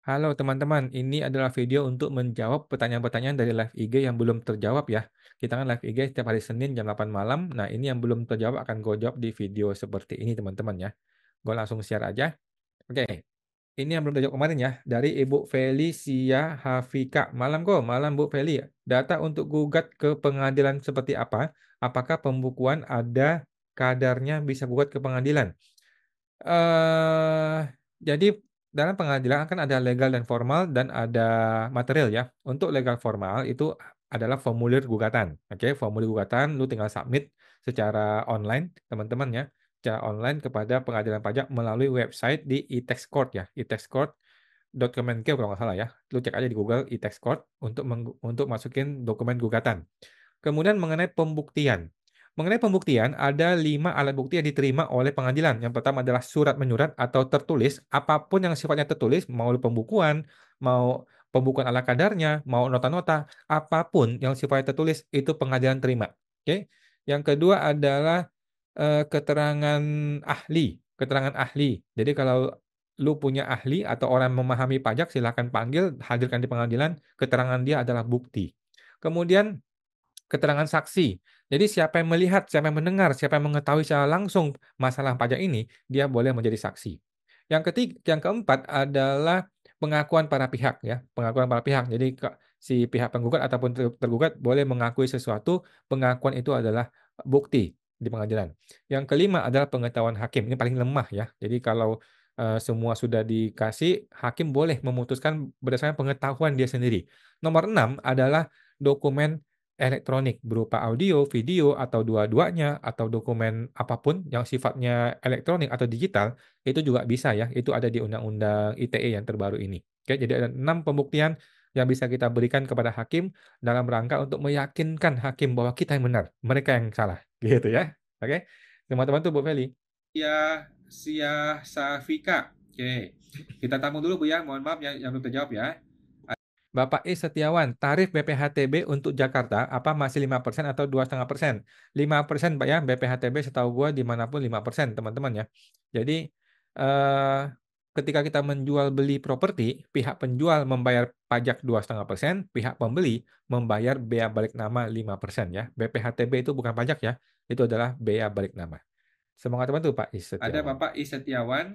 Halo teman-teman, ini adalah video untuk menjawab pertanyaan-pertanyaan dari live IG yang belum terjawab ya. Kita kan live IG setiap hari Senin jam 8 malam. Nah, ini yang belum terjawab akan gue jawab di video seperti ini teman-teman ya. Gue langsung share aja. Oke, ini yang belum terjawab kemarin ya. Dari Ibu Felicia Hafika. Malam kok, malam Bu Feli. Data untuk gugat ke pengadilan seperti apa? Apakah pembukuan ada kadarnya bisa gugat ke pengadilan? eh jadi dalam pengadilan kan ada legal dan formal dan ada material ya. Untuk legal formal itu adalah formulir gugatan. Oke, formulir gugatan lu tinggal submit secara online, teman-teman ya. Secara online kepada pengadilan pajak melalui website di e-tax court ya. e-tax court.kemenkeu kalau nggak salah ya. Lu cek aja di Google e-tax court untuk masukin dokumen gugatan. Kemudian mengenai pembuktian. Mengenai pembuktian, ada 5 alat bukti yang diterima oleh pengadilan. Yang pertama adalah surat menyurat atau tertulis. Apapun yang sifatnya tertulis, mau pembukuan, mau pembukuan ala kadarnya, mau nota-nota, apapun yang sifatnya tertulis, itu pengadilan terima. Oke. Yang kedua adalah keterangan ahli. Keterangan ahli. Jadi kalau lu punya ahli atau orang memahami pajak, silakan panggil, hadirkan di pengadilan. Keterangan dia adalah bukti. Kemudian keterangan saksi. Jadi siapa yang melihat, siapa yang mendengar, siapa yang mengetahui secara langsung masalah pajak ini, dia boleh menjadi saksi. Yang keempat adalah pengakuan para pihak ya, pengakuan para pihak. Jadi si pihak penggugat ataupun tergugat boleh mengakui sesuatu, pengakuan itu adalah bukti di pengadilan. Yang kelima adalah pengetahuan hakim. Ini paling lemah ya. Jadi kalau semua sudah dikasih, hakim boleh memutuskan berdasarkan pengetahuan dia sendiri. Nomor 6 adalah dokumen elektronik berupa audio, video, atau dua-duanya, atau dokumen apapun yang sifatnya elektronik atau digital, itu juga bisa ya. Itu ada di Undang-Undang ITE yang terbaru ini. Oke, jadi ada 6 pembuktian yang bisa kita berikan kepada hakim dalam rangka untuk meyakinkan hakim bahwa kita yang benar, mereka yang salah. Gitu ya. Oke, teman-teman tuh Bu Feli. Ya, Sia Safika. Oke, kita tampung dulu Bu ya. Mohon maaf yang belum terjawab ya. Bapak I Setiawan, tarif BPHTB untuk Jakarta apa masih 5% atau 2,5%? 5% Pak ya, BPHTB setahu gua dimanapun 5% teman-teman ya. Jadi eh, ketika kita menjual beli properti, pihak penjual membayar pajak 2,5%, pihak pembeli membayar bea balik nama 5% ya. BPHTB itu bukan pajak ya, itu adalah bea balik nama. Semangat teman tuh Pak I Ada Setiawan. Bapak I Setiawan,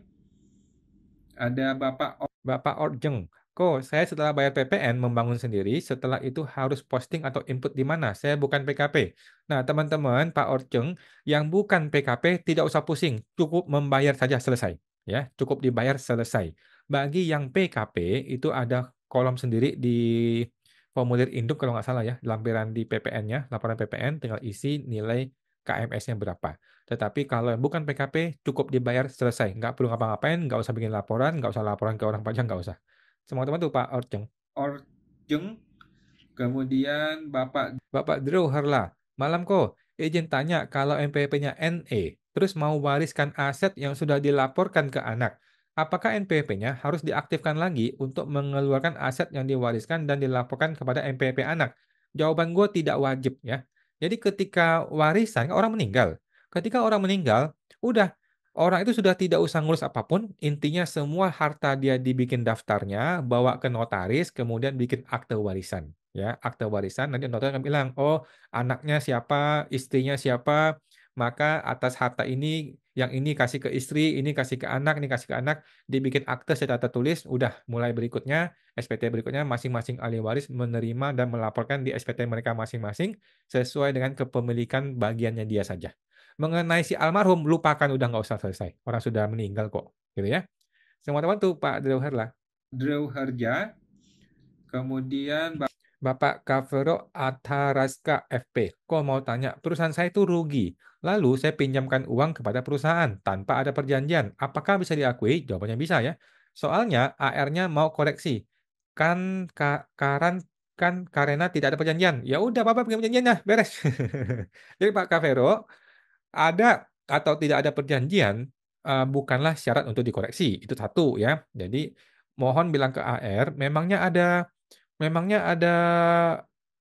ada Bapak Bapak Orjeng, kok saya setelah bayar PPN membangun sendiri, setelah itu harus posting atau input di mana? Saya bukan PKP. Nah, teman-teman, Pak Orjeng, yang bukan PKP tidak usah pusing, cukup membayar saja selesai. Ya, cukup dibayar selesai. Bagi yang PKP itu ada kolom sendiri di formulir induk kalau nggak salah ya, lampiran di PPN-nya, laporan PPN, tinggal isi nilai KMS-nya berapa. Tetapi kalau yang bukan PKP, cukup dibayar selesai. Nggak perlu ngapa-ngapain, nggak usah bikin laporan, nggak usah laporan ke orang pajak, nggak usah. Semua teman tuh Pak Orceng. Orjeng, kemudian Bapak Bapak Drew Herla, malam kok. Izin tanya kalau NPWP-nya NE, terus mau wariskan aset yang sudah dilaporkan ke anak. Apakah NPWP-nya harus diaktifkan lagi untuk mengeluarkan aset yang diwariskan dan dilaporkan kepada NPWP anak? Jawaban gue tidak wajib ya. Jadi ketika warisan, kan orang meninggal. Ketika orang meninggal, udah orang itu sudah tidak usah ngurus apapun. Intinya semua harta dia dibikin daftarnya, bawa ke notaris, kemudian bikin akte warisan ya, akte warisan. Nanti notaris akan bilang, oh anaknya siapa, istrinya siapa, maka atas harta ini yang ini kasih ke istri, ini kasih ke anak, ini kasih ke anak, dibikin akte secara tertulis. Udah mulai berikutnya SPT berikutnya masing-masing ahli waris menerima dan melaporkan di SPT mereka masing-masing sesuai dengan kepemilikan bagiannya dia saja. Mengenai si almarhum, lupakan, udah nggak usah selesai, orang sudah meninggal kok, gitu ya. Semua teman tuh Pak Dewa Herla. Drew Herja, kemudian Bapak Kavero Ataraska FP. Kok mau tanya, perusahaan saya itu rugi. Lalu saya pinjamkan uang kepada perusahaan tanpa ada perjanjian. Apakah bisa diakui? Jawabannya bisa ya. Soalnya AR-nya mau koreksi. Kan karan kan karena tidak ada perjanjian. Ya udah Bapak bikin perjanjiannya, beres. Jadi Pak Kavero, ada atau tidak ada perjanjian bukanlah syarat untuk dikoreksi. Itu satu ya. Jadi mohon bilang ke AR, memangnya ada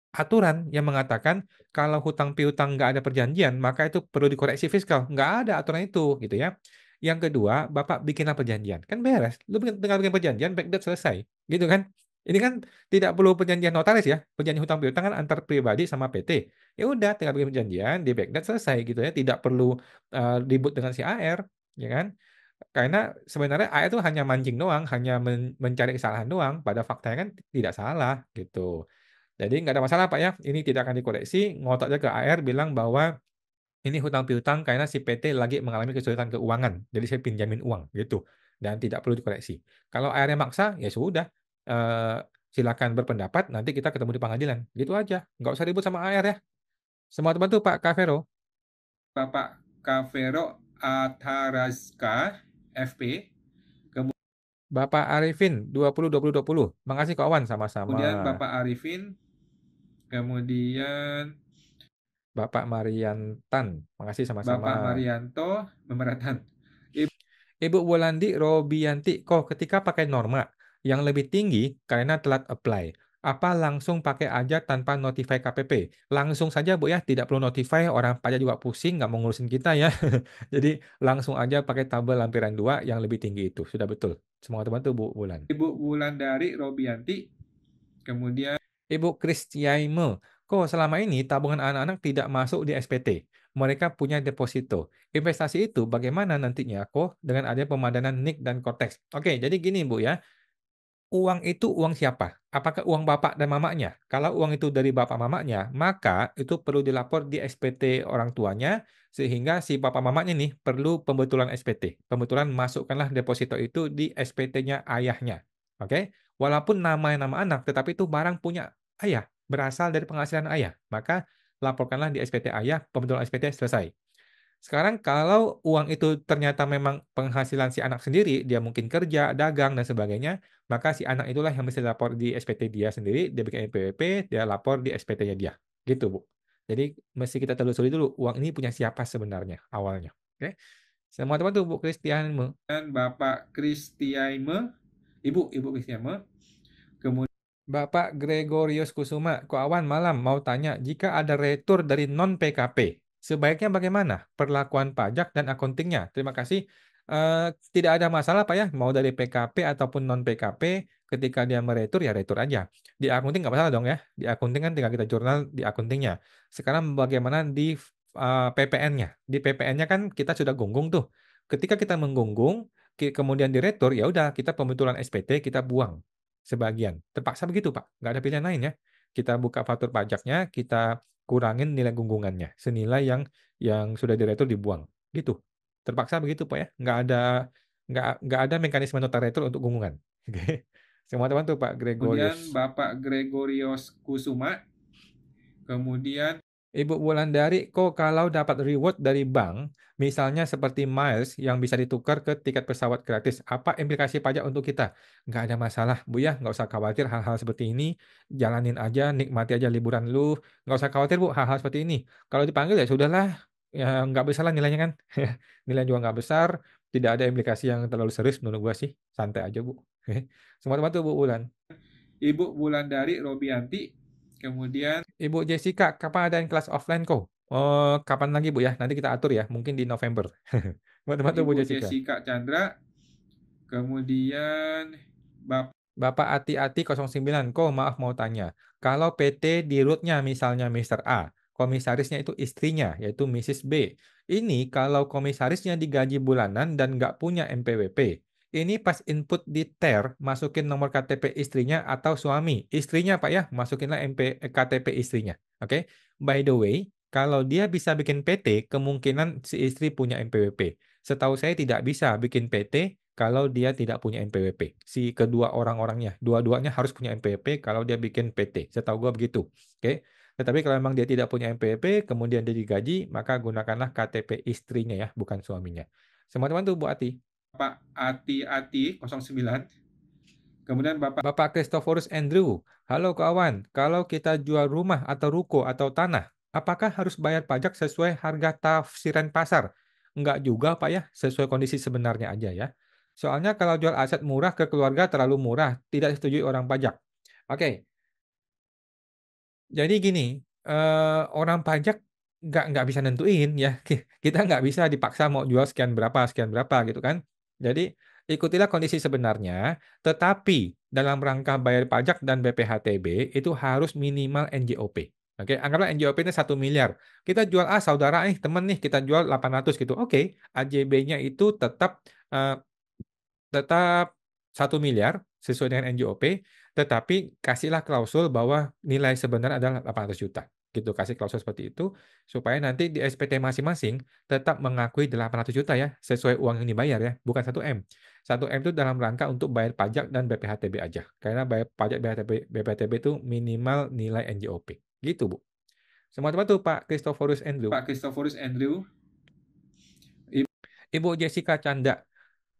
aturan yang mengatakan kalau hutang piutang nggak ada perjanjian, maka itu perlu dikoreksi fiskal. Nggak ada aturan itu, gitu ya. Yang kedua, Bapak bikinlah perjanjian. Kan beres. Lu tinggal bikin perjanjian, backdate selesai. Gitu kan? Ini kan tidak perlu perjanjian notaris ya. Perjanjian hutang piutang kan antar pribadi sama PT. Ya udah, tinggal bikin perjanjian, di backdate selesai gitu ya. Tidak perlu ribut dengan si AR, ya kan? Karena sebenarnya AR itu hanya mancing doang, hanya mencari kesalahan doang. Pada faktanya kan tidak salah gitu. Jadi nggak ada masalah Pak ya. Ini tidak akan dikoreksi. Ngotot aja ke AR bilang bahwa ini hutang piutang karena si PT lagi mengalami kesulitan keuangan. Jadi saya pinjamin uang gitu. Dan tidak perlu dikoreksi. Kalau akhirnya maksa, ya sudah. Eh, Silakan berpendapat, nanti kita ketemu di pengadilan. Gitu aja. Nggak usah ribut sama AR ya. Semua teman tuh Pak Kavero. Bapak Kavero Ataraska, FP. Bapak Arifin, 20 20 20. Makasih kawan, sama-sama. Kemudian Bapak Arifin, kemudian Bapak Mariantan, makasih sama-sama. Bapak Marianto, Memeratan. Ibu Wolandi Robianti, kok ketika pakai norma yang lebih tinggi karena telat apply, apa langsung pakai aja tanpa notify KPP? Langsung saja Bu ya, tidak perlu notify, orang pajak juga pusing, nggak mau ngurusin kita ya. Jadi langsung aja pakai tabel lampiran 2 yang lebih tinggi itu, sudah betul. Semoga teman tuh Bu Wulan. Ibu Wulandari Robianti, kemudian Ibu Kristiaime, kok selama ini tabungan anak-anak tidak masuk di SPT? Mereka punya deposito. Investasi itu bagaimana nantinya kok dengan adanya pemadanan NIK dan Cortex? Oke, jadi gini Bu ya. Uang itu uang siapa? Apakah uang bapak dan mamanya? Kalau uang itu dari bapak mamanya, maka itu perlu dilapor di SPT orang tuanya, sehingga si bapak mamanya nih perlu pembetulan SPT. Pembetulan masukkanlah deposito itu di SPT-nya ayahnya. Oke? Walaupun nama anak, tetapi itu barang punya ayah, berasal dari penghasilan ayah. Maka laporkanlah di SPT ayah, pembetulan SPT selesai. Sekarang kalau uang itu ternyata memang penghasilan si anak sendiri, dia mungkin kerja, dagang, dan sebagainya, maka si anak itulah yang mesti lapor di SPT dia sendiri, dia bikin NPWP, dia lapor di SPT-nya dia. Gitu, Bu. Jadi mesti kita telusuri dulu, uang ini punya siapa sebenarnya awalnya. Oke? Semua teman tuh, Bu Kristian. Bapak Kristiaime, Ibu Kristiaime, kemudian Bapak Gregorius Kusuma, Ko Awan malam mau tanya, jika ada retur dari non-PKP, sebaiknya bagaimana perlakuan pajak dan akuntingnya? Terima kasih. Tidak ada masalah Pak ya, mau dari PKP ataupun non-PKP, ketika dia meretur ya retur aja. Di akunting nggak masalah dong ya. Di akunting kan tinggal kita jurnal di akuntingnya. Sekarang bagaimana di PPN-nya? Di PPN-nya kan kita sudah gunggung tuh. Ketika kita menggunggung, kemudian diretur, ya udah kita pembetulan SPT kita buang sebagian. Terpaksa begitu, Pak. Nggak ada pilihan lain ya. Kita buka faktur pajaknya, kita kurangin nilai gunggungannya. Senilai yang sudah diretur dibuang. Gitu. Terpaksa begitu, Pak ya. Nggak ada mekanisme notaretur untuk gunggungan. Oke. Semua teman tuh Pak Gregorius. Bapak Gregorios Kusuma, kemudian Ibu Wulandari, kok kalau dapat reward dari bank, misalnya seperti miles yang bisa ditukar ke tiket pesawat gratis, apa implikasi pajak untuk kita? Nggak ada masalah, Bu ya, nggak usah khawatir hal-hal seperti ini. Jalanin aja, nikmati aja liburan lu. Nggak usah khawatir, Bu, hal-hal seperti ini. Kalau dipanggil ya sudahlah, ya nggak besar lah nilainya kan. Nilai juga nggak besar, tidak ada implikasi yang terlalu serius menurut gua sih. Santai aja, Bu. Semua teman tuh, Bu Wulan. Ibu Wulandari Robianti, kemudian Ibu Jessica, kapan adain kelas offline kok? Oh, kapan lagi Bu ya? Nanti kita atur ya, mungkin di November. Teman-teman tuh Bu Ibu Jessica. Jessica Chandra, kemudian Bapak Bapak Ati-Ati 09, kok maaf mau tanya. Kalau PT di rootnya misalnya Mr. A, komisarisnya itu istrinya, yaitu Mrs. B. Ini kalau komisarisnya digaji bulanan dan nggak punya MPWP, ini pas input di TER, masukin nomor KTP istrinya atau suami. Istrinya Pak ya, masukinlah KTP istrinya. Oke? By the way, kalau dia bisa bikin PT, kemungkinan si istri punya MPWP. Setahu saya tidak bisa bikin PT kalau dia tidak punya NPWP. Si kedua orang-orangnya, dua-duanya harus punya NPWP kalau dia bikin PT. Setahu gua begitu. Oke. Tetapi kalau memang dia tidak punya NPWP, kemudian dia digaji, maka gunakanlah KTP istrinya ya, bukan suaminya. Semua teman tuh Bu Ati. Ati-Ati 09, kemudian Bapak Bapak Christophorus Andrew, halo kawan, kalau kita jual rumah atau ruko atau tanah, apakah harus bayar pajak sesuai harga tafsiran pasar? Enggak juga Pak ya, sesuai kondisi sebenarnya aja ya. Soalnya kalau jual aset murah ke keluarga terlalu murah, tidak disetujui orang pajak. Oke, jadi gini, orang pajak nggak bisa nentuin ya. Kita nggak bisa dipaksa mau jual sekian berapa gitu kan. Jadi ikutilah kondisi sebenarnya, tetapi dalam rangka bayar pajak dan BPHTB itu harus minimal NJOP. Oke, anggaplah NJOP ini 1 miliar. Kita jual saudara nih, temen nih, kita jual 800 gitu. Oke, AJB-nya itu eh, tetap 1 miliar sesuai dengan NJOP, tetapi kasihlah klausul bahwa nilai sebenarnya adalah 800 juta. Gitu, kasih klausul seperti itu supaya nanti di SPT masing-masing tetap mengakui 800 juta ya, sesuai uang yang dibayar ya, bukan 1 M. 1 M itu dalam rangka untuk bayar pajak dan BPHTB aja. Karena bayar pajak BPHTB itu minimal nilai NJOP. Gitu, Bu. Semua teman tuh Pak Christophorus Andrew. Pak Christophorus Andrew. Ibu Jessica Canda.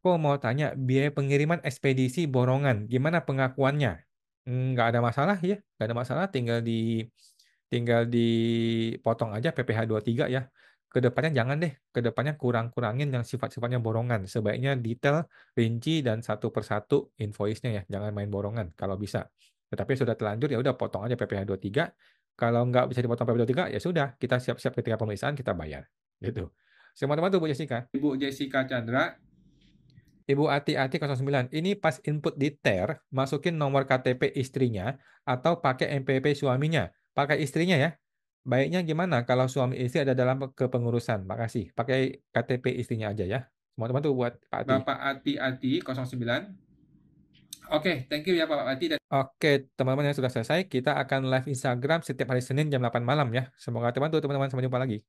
Kok mau tanya, biaya pengiriman ekspedisi borongan, gimana pengakuannya? Nggak ada masalah ya, nggak ada masalah, tinggal dipotong aja PPh 23 ya. Kedepannya jangan deh, kedepannya kurangin yang sifat-sifatnya borongan. Sebaiknya detail, rinci, dan satu persatu invoice-nya ya, jangan main borongan kalau bisa. Tetapi sudah terlanjur ya udah potong aja PPh 23. Kalau nggak bisa dipotong PPh 23, ya sudah, kita siap-siap ketika pemeriksaan, kita bayar. Gitu. Semua teman tuh Bu Jessica. Ibu Jessica Chandra. Ibu Ati-Ati 09, ini pas input di TER, masukin nomor KTP istrinya atau pakai NPWP suaminya. Pakai istrinya ya. Baiknya gimana kalau suami istri ada dalam kepengurusan? Makasih. Pakai KTP istrinya aja ya. Semua teman tuh buat Pak Ati. Bapak Ati 09. Oke, thank you ya Bapak Ati. Dan Oke, teman-teman yang sudah selesai, kita akan live Instagram setiap hari Senin jam 8 malam ya. Semoga teman-teman sampai jumpa lagi.